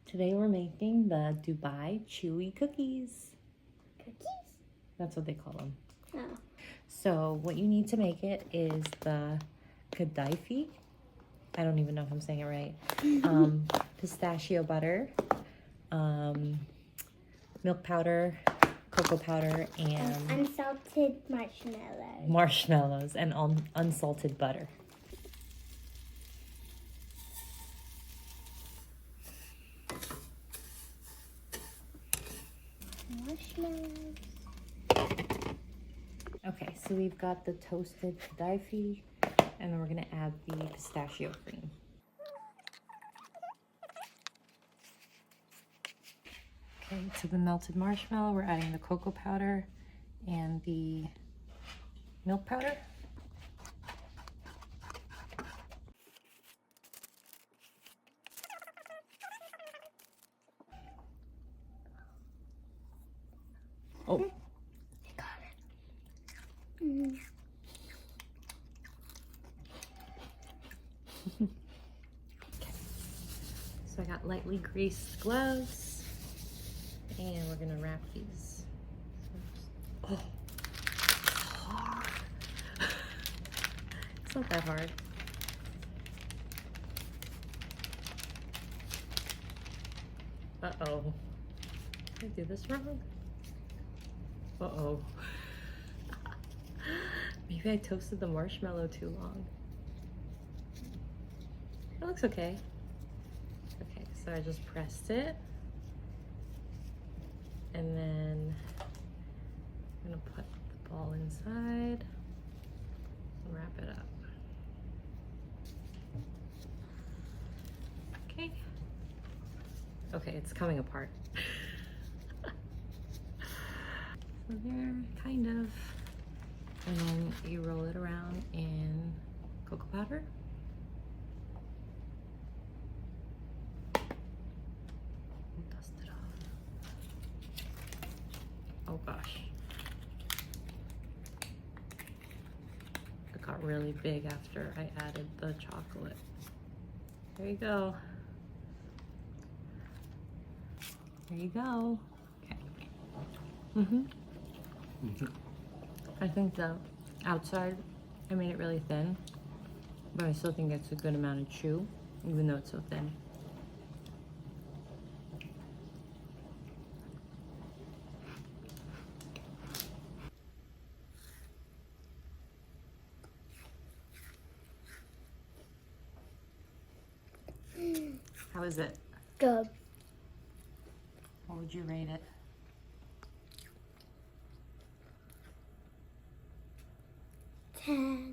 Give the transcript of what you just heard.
Today we're making the Dubai Chewy cookies. Cookies? That's what they call them. Oh. So what you need to make it is the kadaifi. I don't even know if I'm saying it right. Pistachio butter, milk powder, cocoa powder, and Unsalted marshmallows. Marshmallows and unsalted butter. Marshmallows. Okay, so we've got the toasted kadaifi, and then we're gonna add the pistachio cream. Okay, to the melted marshmallow, we're adding the cocoa powder and the milk powder. Oh. I got it. Mm. Okay. So I got lightly greased gloves, and we're gonna wrap these. Oh, it's hard. It's not that hard. Uh-oh. Did I do this wrong? Uh-oh. Maybe I toasted the marshmallow too long. It looks okay. Okay, so I just pressed it. And then I'm gonna put the ball inside and wrap it up. Okay. Okay, it's coming apart. So there, kind of. And then you roll it around in cocoa powder. Dust it off. Oh gosh. It got really big after I added the chocolate. There you go. There you go. Okay. I think the outside, I made it really thin, but I still think it's a good amount of chew, even though it's so thin. How is it? Good. What would you rate it? 10.